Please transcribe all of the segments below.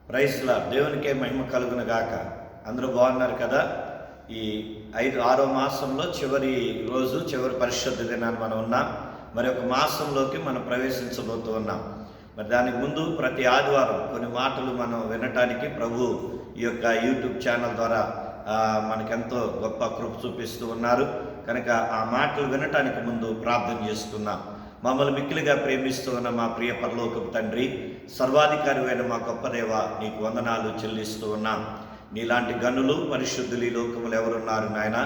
Praise lord. దేవునికే మహిమ కలుగును గాక. అందరూ బాగున్నారు కదా? ఈ 6వ మాసంలో చివరి రోజు, చివరి పరిశుద్ధ దినాన్ని మనం ఉన్నాం. మరి ఒక మాసంలోకి మనం ప్రవేశించబోతూ ఉన్నాం. మరి దానికి ముందు ప్రతి ఆదివారం కొన్ని మాటలు మనం వినటానికి ప్రభు ఈ యొక్క యూట్యూబ్ ఛానల్ ద్వారా మనకెంతో గొప్ప కృప చూపిస్తూ ఉన్నారు. కనుక ఆ మాటలు వినటానికి ముందు ప్రార్థన చేసుకుందాం. మమ్మల్ని మిక్కిలిగా ప్రేమిస్తూ ఉన్న మా ప్రియ పరలోకపు తండ్రి, సర్వాధికారివైన మా గొప్ప దేవ, నీకు వందనాలు చెల్లిస్తూ ఉన్నాం. నీలాంటి గనులు పరిశుద్ధులు ఈ లోకములు ఎవరున్నారు నాయన?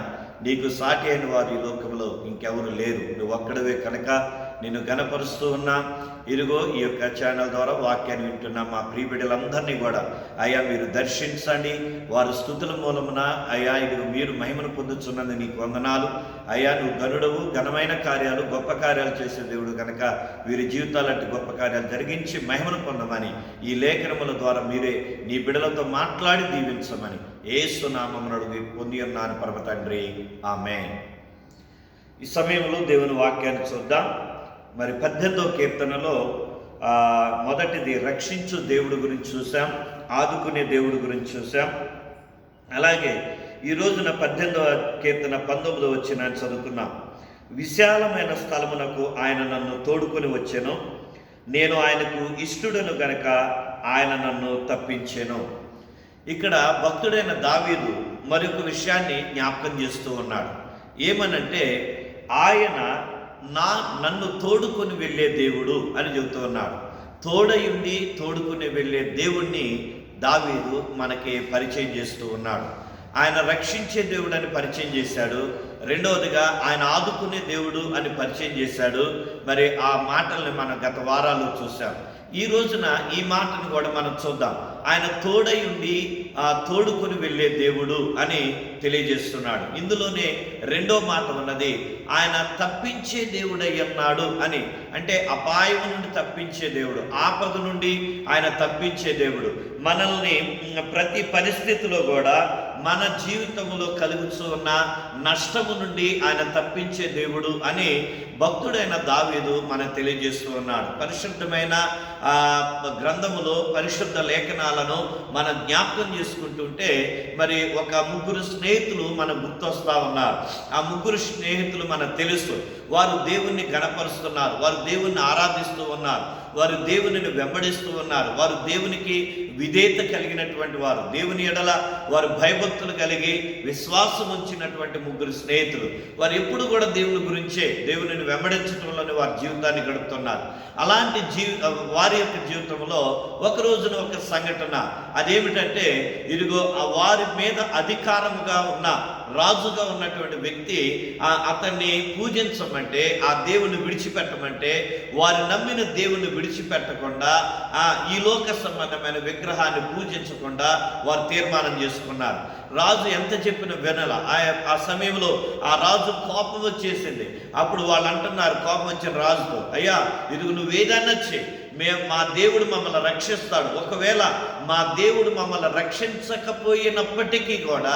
నీకు సాటి అయిన వారు ఈ లోకంలో ఇంకెవరు లేరు. నువ్వు ఒక్కడవే కనుక నిన్ను గణపరుస్తూ ఉన్నా. ఇదిగో ఈ యొక్క ఛానల్ ద్వారా వాక్యాన్ని వింటున్న మా ప్రియ బిడ్డలందరినీ కూడా అయ్యా మీరు దర్శించండి. వారు స్తుతుల మూలమున అయ్యా ఇదిగో మీరు మహిమను పొందుతున్నది నీకు వందనాలు. అయ్యా నువ్వు గనుడవు, ఘనమైన కార్యాలు, గొప్ప కార్యాలు చేసే దేవుడు కనుక వీరి జీవితాలంటే గొప్ప కార్యాలు జరిగించి మహిమను పొందమని ఈ లేఖనముల ద్వారా మీరే నీ బిడ్డలతో మాట్లాడి దీవించమని యేసు నామమున అడిగి పొంది ఉన్నాను పరమ తండ్రి, ఆమేన్. ఈ సమయంలో దేవుని వాక్యాన్ని చూద్దాం. మరి 18వ కీర్తనలో మొదటిది రక్షించు దేవుడి గురించి చూసాం, ఆదుకునే దేవుడి గురించి చూసాం. అలాగే ఈ రోజున 18వ కీర్తన 19వ వచనాన్ని చదువుకున్నాం. విశాలమైన స్థలమునకు ఆయన నన్ను తోడుకొని వచ్చెను, నేను ఆయనకు ఇష్టడును గనక ఆయన నన్ను తప్పించెను. ఇక్కడ భక్తుడైన దావీదు మరొక విషయాన్ని జ్ఞాపకం చేస్తూ ఉన్నాడు. ఏమనంటే ఆయన నన్ను తోడుకొని వెళ్ళే దేవుడు అని చెబుతూ ఉన్నాడు. తోడయుండి తోడుకొని వెళ్ళే దేవుణ్ణి దావీదు మనకి పరిచయం చేస్తూ ఉన్నాడు. ఆయన రక్షించే దేవుడు అని పరిచయం చేశాడు. రెండవదిగా ఆయన ఆదుకునే దేవుడు అని పరిచయం చేశాడు. మరి ఆ మాటల్ని మనం గత వారాల్లో చూసాం. ఈ రోజున ఈ మాటను కూడా మనం చూద్దాం. ఆయన తోడై ఉండి తోడుకొని వెళ్ళే దేవుడు అని తెలియజేస్తున్నాడు. ఇందులోనే రెండో మాట ఉన్నది, ఆయన తప్పించే దేవుడై ఉన్నాడు అని. అంటే అపాయం నుండి తప్పించే దేవుడు, ఆపద నుండి ఆయన తప్పించే దేవుడు. మనల్ని ప్రతి పరిస్థితిలో కూడా మన జీవితంలో కలుగుతూ ఉన్న నష్టము నుండి ఆయన తప్పించే దేవుడు అని భక్తుడైన దావీదు మనకు తెలియజేస్తూ ఉన్నాడు. పరిశుద్ధమైన గ్రంథములో పరిశుద్ధ లేఖనాలను మనం జ్ఞాపకం చేసుకుంటుంటే మరి ఒక ముగ్గురు స్నేహితులు మనకు గుర్తొస్తా ఉన్నారు. ఆ ముగ్గురు స్నేహితులు మనకు తెలుసు. వారు దేవుణ్ణి గణపరుస్తున్నారు, వారు దేవుణ్ణి ఆరాధిస్తూ ఉన్నారు, వారు దేవునిని వెంబడిస్తూ ఉన్నారు, వారు దేవునికి విధేయత కలిగినటువంటి వారు, దేవుని ఎడల వారు భయభక్తులు కలిగి విశ్వాసం ఉంచినటువంటి ముగ్గురు స్నేహితులు. వారు ఎప్పుడు కూడా దేవుని గురించే, దేవునిని వెంబడించడంలోనే వారి జీవితాన్ని గడుపుతున్నారు. అలాంటి వారి యొక్క జీవితంలో ఒక రోజున ఒక సంఘటన, అదేమిటంటే ఇదిగో వారి మీద అధికారముగా ఉన్న రాజుగా ఉన్నటువంటి వ్యక్తి అతన్ని పూజించమంటే, ఆ దేవుని విడిచిపెట్టమంటే వారు నమ్మిన దేవుని విడిచిపెట్టకుండా ఈ లోక సంబంధమైన విగ్రహాన్ని పూజించకుండా వారు తీర్మానం చేసుకున్నారు. రాజు ఎంత చెప్పిన వినల. ఆ సమయంలో ఆ రాజు కోపం వచ్చేసింది. అప్పుడు వాళ్ళు అంటున్నారు, కోపం వచ్చిన రాజుతో, అయ్యా ఇదిగో నువ్వు ఏదన్నా చెయ్యి, మా దేవుడు మమ్మల్ని రక్షిస్తాడు. ఒకవేళ మా దేవుడు మమ్మల్ని రక్షించకపోయినప్పటికీ కూడా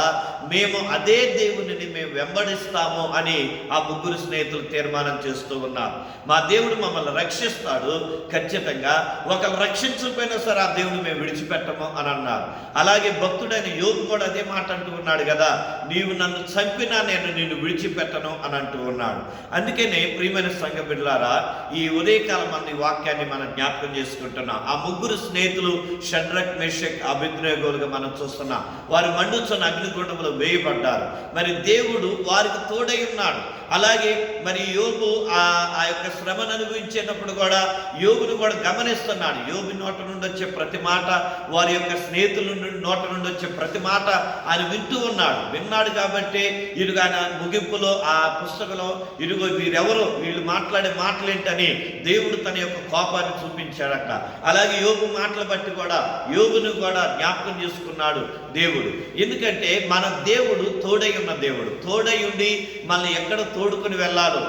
మేము అదే దేవునిని మేము వెంబడిస్తాము అని ఆ ముగ్గురు స్నేహితులు తీర్మానం చేస్తూ ఉన్నారు. మా దేవుడు మమ్మల్ని రక్షిస్తాడు ఖచ్చితంగా, ఒకరు రక్షించకపోయినా సరే ఆ దేవుని మేము విడిచిపెట్టము అని అన్నారు. అలాగే భక్తుడైన యోబు కూడా అదే మాట అంటూ ఉన్నాడు కదా, నీవు నన్ను చంపినా నేను నిన్ను విడిచిపెట్టను అని అంటూ ఉన్నాడు. అందుకనే ప్రియమైన సంఘ బిడ్డలారా, ఈ ఉదయకాలం మంది వాక్యాన్ని మనం జ్ఞాపకం చేసుకుంటున్నాం. ఆ ముగ్గురు స్నేహితులు షడ్రక్, మేషక్, అబేద్నెగోలుగా మనం చూస్తున్నాం. వారు మండుచున్న అగ్నిగుండంలో వేయబడ్డారు. మరి దేవుడు వారికి తోడై ఉన్నాడు. అలాగే మరి యోబు ఆ యొక్క శ్రమను అనుభవించేటప్పుడు కూడా యోబును కూడా గమనిస్తున్నాడు. యోబు నోట నుండి వచ్చే ప్రతి మాట, వారి యొక్క స్నేహితుల నోట నుండి వచ్చే ప్రతి మాట ఆయన వింటూ ఉన్నాడు. విన్నాడు కాబట్టి ఇరుగు ఆయన ముగింపులో ఆ పుస్తకంలో ఇరుగో వీరెవరో, వీళ్ళు మాట్లాడే మాటలేంటని దేవుడు తన యొక్క కోపాన్ని చూపించాడట. అలాగే యోబు మాటలు బట్టి కూడా యోబును కూడా జ్ఞాపకం చేసుకున్నాడు దేవుడు. ఎందుకంటే మన దేవుడు తోడై ఉన్న దేవుడు, తోడై ఉండి మనల్ని ఎక్కడ తోడుకొని వెళ్ళాలో,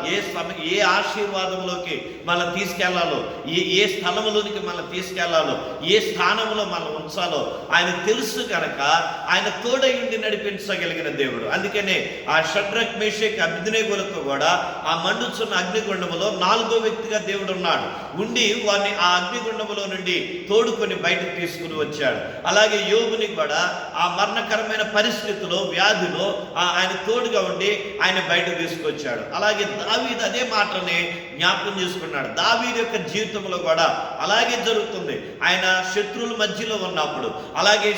ఏ ఆశీర్వాదంలోకి మనం తీసుకెళ్లాలో, ఏ స్థలంలోనికి మనం తీసుకెళ్లాలో, ఏ స్థానంలో మనం ఉంచాలో ఆయన తెలుసు కనుక ఆయన తోడై ఉండి నడిపించగలిగిన దేవుడు. అందుకనే ఆ షడ్రక్ మేషక్ అబేద్నెగోలకు కూడా ఆ మండుచున్న అగ్నిగుండములో 4వ వ్యక్తిగా దేవుడు ఉన్నాడు. ఉండి వారిని ఆ అగ్నిగుండములో నుండి తోడుకొని బయటకు తీసుకుని వచ్చాడు. అలాగే యోబుని కూడా ఆ మరణకరమైన పరిస్థితిలో, వ్యాధిలో ఆయన తోడుగా ఉండి ఆయన బయటకు తీసుకొచ్చాడు. అలాగే దావీదు అదే మాటని జ్ఞాపకం చేసుకున్నాడు. దావీదు యొక్క జీవితంలో కూడా అలాగే జరుగుతుంది. ఆయన శత్రువుల మధ్యలో ఉన్నప్పుడు, అలాగే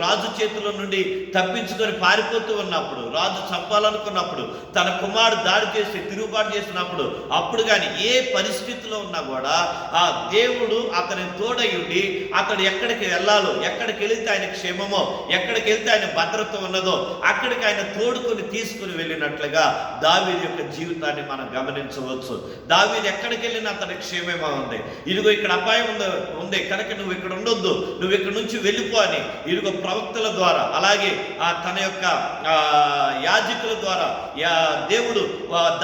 రాజు చేతుల నుండి తప్పించుకొని పారిపోతూ ఉన్నప్పుడు, రాజు చంపాలనుకున్నప్పుడు, తన కుమారుడు దాడి చేసి తిరుగుబాటు చేసినప్పుడు, అప్పుడు కానీ ఏ పరిస్థితిలో ఉన్నా కూడా ఆ దేవుడు అతని తోడయుండి అతడు ఎక్కడికి వెళ్ళాలో, ఎక్కడికి వెళితే ఆయన క్షేమమో, ఎక్కడికి వెళ్తే ఆయన భద్రత ఉన్నదో అక్కడికి ఆయన తోడుకొని తీసుకుని వెళ్ళినట్లుగా దావీదు యొక్క జీవితాన్ని మనం గమనించవచ్చు. దావీదు ఎక్కడికి వెళ్ళినా అతని క్షేమమే ఉంది. ఇదిగో ఇక్కడ అపాయం ఉంది కనుక నువ్వు ఇక్కడ ఉండొద్దు, నువ్వు ఇక్కడ నుంచి వెళ్ళిపో అని ఇదిగో ప్రవక్తల ద్వారా, అలాగే తన యొక్క యాజకుల ద్వారా దేవుడు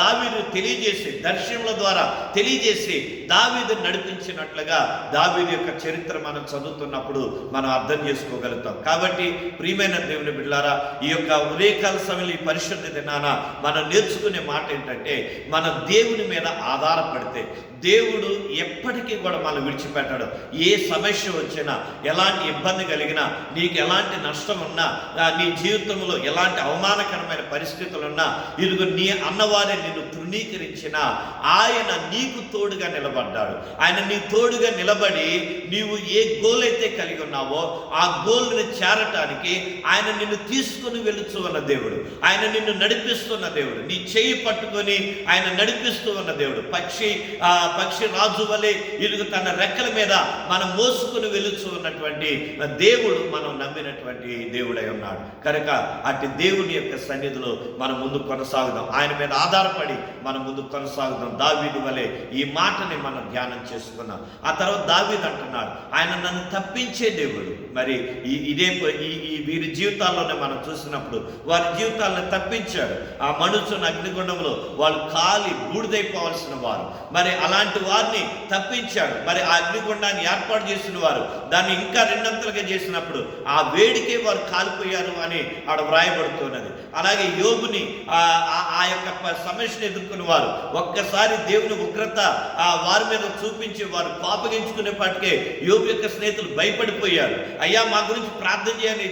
దావీదు తెలియజేసి, దర్శనముల ద్వారా తెలియజేసి దావీదు నడిపించినట్లుగా దావీదు యొక్క చరిత్ర మనం చదువుతున్నప్పుడు మనం అర్థం చేసుకోగలుగుతాం. కాబట్టి ప్రియమైన దేవుని బిడ్డలారా, ఈ యొక్క ఉదయకాల సమయంలో ఈ పరిశుద్ధ దినాన మనం నేర్చుకునే మాట ఏంటంటే, మన దేవుని మీద ఆధారపడితే దేవుడు ఎప్పటికీ కూడా మనం విడిచిపెట్టాడు. ఏ సమస్య వచ్చినా, ఎలాంటి ఇబ్బంది కలిగినా, నీకు ఎలాంటి నష్టం ఉన్నా, నీ జీవితంలో ఎలాంటి అవమానకరమైన పరిస్థితులు ఉన్నా, ఇదిగో నీ అన్నవారే నిన్ను తృణీకరించినా ఆయన నీకు తోడుగా నిలబడ్డాడు. ఆయన నీ తోడుగా నిలబడి నీవు ఏ గోల్ అయితే కలిగి ఉన్నావో ఆ గోల్ని చేరటానికి ఆయన నిన్ను తీసుకుని వెళుతూ ఉన్న దేవుడు, ఆయన నిన్ను నడిపిస్తున్న దేవుడు, నీ చేయి పట్టుకొని ఆయన నడిపిస్తూ ఉన్న దేవుడు. పక్షి రాజు వలె ఇరుగు తన రెక్కల మీద మనం మోసుకుని వెళుతూ ఉన్నటువంటి దేవుడు మనం నమ్మినటువంటి దేవుడై ఉన్నాడు. కనుక అట్టి దేవుని యొక్క సన్నిధిలో మనం ముందు కొనసాగుదాం. ఆయన మీద ఆధారపడి మనం ముందు కొనసాగుదాం. దావీదు వలె ఈ మాటని మనం ధ్యానం చేసుకున్నాం. ఆ తర్వాత దావీదు అంటున్నాడు, ఆయన నన్ను తప్పించే దేవుడు. మరి వీరి జీవితాల్లోనే మనం చూసినప్పుడు వారి జీవితాలను తప్పించాడు. ఆ మనుషుని అగ్నిగుండంలో వాళ్ళు కాలి బూడిదైపోవాల్సిన వారు, మరి అలాంటి వారిని తప్పించాడు. మరి ఆ అగ్నిగుండాన్ని ఏర్పాటు చేసిన వారు దాన్ని ఇంకా రెండంతలుగా చేసినప్పుడు ఆ వేడికే వారు కాలిపోయారు అని ఆడ వ్రాయబడుతున్నది. అలాగే యోబుని ఆ యొక్క సమస్యను ఎదుర్కొన్న వారు ఒక్కసారి దేవుని ఉగ్రత వారి మీద చూపించి వారు కోపగించుకునేపాటికే యోబు యొక్క స్నేహితులు భయపడిపోయారు. అయ్యా మా గురించి ప్రార్థన చేయని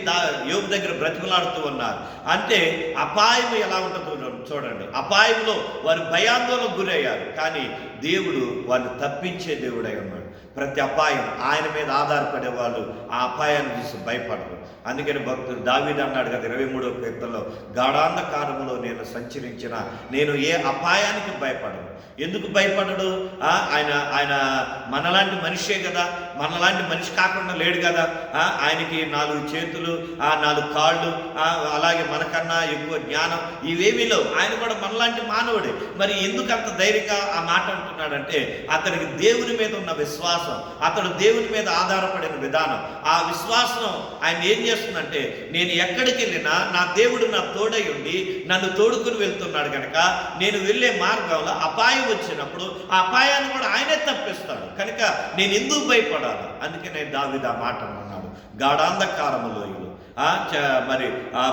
యోబు దగ్గర బ్రతిమలాడుతూ ఉన్నారు. అంటే అపాయం ఎలా ఉంటుందో చూడండి. అపాయంలో వారు భయాందోళనకు గురయ్యారు, కానీ దేవుడు వారిని తప్పించే దేవుడై ఉన్నాడు. ప్రతి అపాయం ఆయన మీద ఆధారపడే వాళ్ళు ఆ అపాయాన్ని చూసి భయపడరు. అందుకని భక్తుడు దావీదు అన్నాడు కదా 23వ కీర్తనలో, గాఢాంధకారములో నేను సంచరించిన నేను ఏ అపాయానికి భయపడను. ఎందుకు భయపడడు? ఆయన మనలాంటి మనిషే కదా, మనలాంటి మనిషి కాకుండా లేడు కదా. ఆయనకి 4 చేతులు, 4 కాళ్ళు, అలాగే మనకన్నా ఎక్కువ జ్ఞానం ఇవేమీ లేవు. ఆయన కూడా మనలాంటి మానవుడే. మరి ఎందుకు అంత ధైర్యంగా ఆ మాట అంటున్నాడంటే అతనికి దేవుని మీద ఉన్న విశ్వాసం, అతడు దేవుని మీద ఆధారపడిన విధానం, ఆ విశ్వాసం ఆయన ఏం చేస్తుందంటే, నేను ఎక్కడికి వెళ్ళినా నా దేవుడు నా తోడై ఉండి నన్ను తోడుకుని వెళ్తున్నాడు కనుక నేను వెళ్ళే మార్గంలో అపాయం వచ్చినప్పుడు ఆ అపాయాన్ని కూడా ఆయనే తప్పిస్తాడు. కనుక నేను ఎందుకు భయపడాలి? అందుకే నేను దావీదు ఆ మాట అన్నాడు, గాఢాంధకారము లోయలు, మరి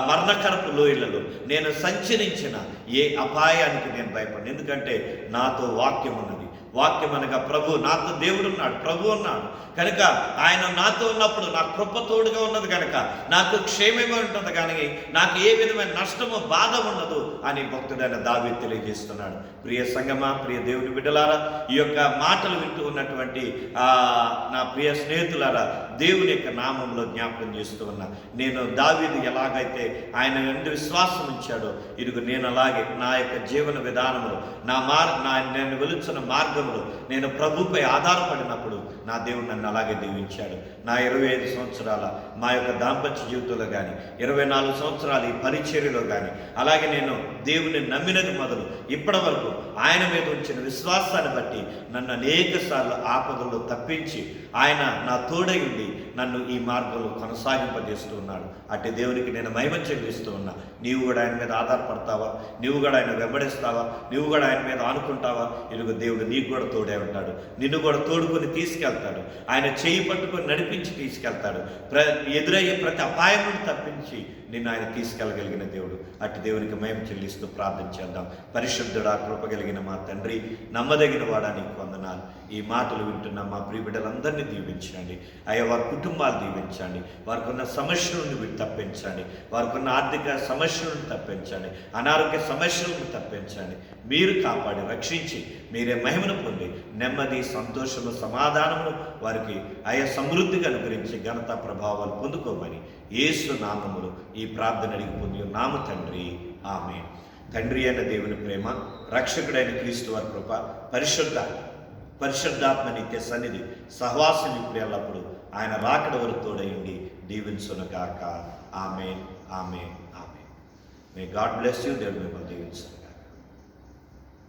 మరణకరపు లోయలలో నేను సంచరించిన ఏ అపాయానికి నేను భయపడను. ఎందుకంటే నాతో వాక్యం ఉన్నది. వాక్యం అనగా ప్రభు, నాతో దేవుడు ఉన్నాడు, ప్రభు ఉన్నాడు కనుక ఆయన నాతో ఉన్నప్పుడు నా కృప తోడుగా ఉన్నది కనుక నాకు క్షేమమే ఉంటుంది, కానీ నాకు ఏ విధమైన నష్టము బాధ ఉండదు అని భక్తుడైన దావీదు తెలియజేస్తున్నాడు. ప్రియ సంగమా, ప్రియ దేవుని బిడ్డలారా, ఈ యొక్క మాటలు వింటూ ఉన్నటువంటి నా ప్రియ స్నేహితులారా, దేవుని యొక్క నామంలో జ్ఞాపకం చేస్తూ ఉన్నా. నేను దావీదు ఎలాగైతే ఆయన ఎందు విశ్వాసం ఉంచాడో ఇదిగో నేను అలాగే నా యొక్క జీవన విధానంలో నేను వెలుచున్న మార్గంలో నేను ప్రభుపై ఆధారపడినప్పుడు నా దేవుడు నన్ను అలాగే దీవించాడు. నా 25 సంవత్సరాల మా యొక్క దాంపత్య జీవితంలో కానీ, 24 సంవత్సరాలు ఈ పరిచర్యలో కానీ, అలాగే నేను దేవుని నమ్మినది మొదలు ఇప్పటి వరకు ఆయన మీద ఉంచిన విశ్వాసాన్ని బట్టి నన్ను అనేక సార్లు ఆపదల్లో తప్పించి ఆయన నా తోడై ఉండి నన్ను ఈ మార్గంలో కొనసాగింపజేస్తూ ఉన్నాడు. అట్టి దేవునికి నేను మహిమ చెల్లిస్తూ ఉన్నా. నీవు కూడా ఆయన మీద ఆధారపడతావా? నీవు కూడా ఆయన వెంబడిస్తావా? నీవు కూడా ఆయన మీద ఆనుకుంటావా? ఇరుగు దేవుడు నీకు కూడా తోడే ఉంటాడు. నిన్ను కూడా తోడుకొని తీసుకెళ్తాడు. ఆయన చేయి పట్టుకొని నడిపించి తీసుకెళ్తాడు. ఎదురయ్యే ప్రతి అపాయం నుండి తప్పించి నిన్ను ఆయన తీసుకెళ్ళగలిగిన దేవుడు. అట్టి దేవునికి మహిమ చెల్లిస్తూ ప్రార్థన చేద్దాం. పరిశుద్ధుడా, కృప కలిగిన మా తండ్రి, నమ్మదగిన వాడా, నీకు వందనాలు. ఈ మాటలు వింటున్న మా ప్రియ బిడ్డలందరినీ దీవించండి అయ్యా. వారి కుటుంబాలు దీవించండి. వారికి ఉన్న సమస్యల నుండి తప్పించండి. వారికి ఉన్న ఆర్థిక సమస్యల నుండి తప్పించండి. అనారోగ్య సమస్యల నుండి తప్పించండి. మీరు కాపాడి రక్షించి మీరే మహిమను పొంది నెమ్మది, సంతోషము, సమాధానమును వారికి ఆయా సమృద్ధిగా అనుగ్రహించి ఘనత ప్రభావాలు పొందుకోమని యేసు నామములు ఈ ప్రార్థన అడిగి పొంది నామ తండ్రి, ఆమేన్. తండ్రి అయిన దేవుని ప్రేమ, రక్షకుడైన క్రీస్తు వారి కృప, పరిశుద్ధాత్మ నిత్య సన్నిధి సహవాసం ఇప్పుడు ఎల్లప్పుడు ఆయన రాకడ వరకు తోడయుండి దీవించునుగాక. ఆమేన్, ఆమేన్, ఆమేన్. May God bless you. దేవుడు మిమ్మల్ని దీవించు.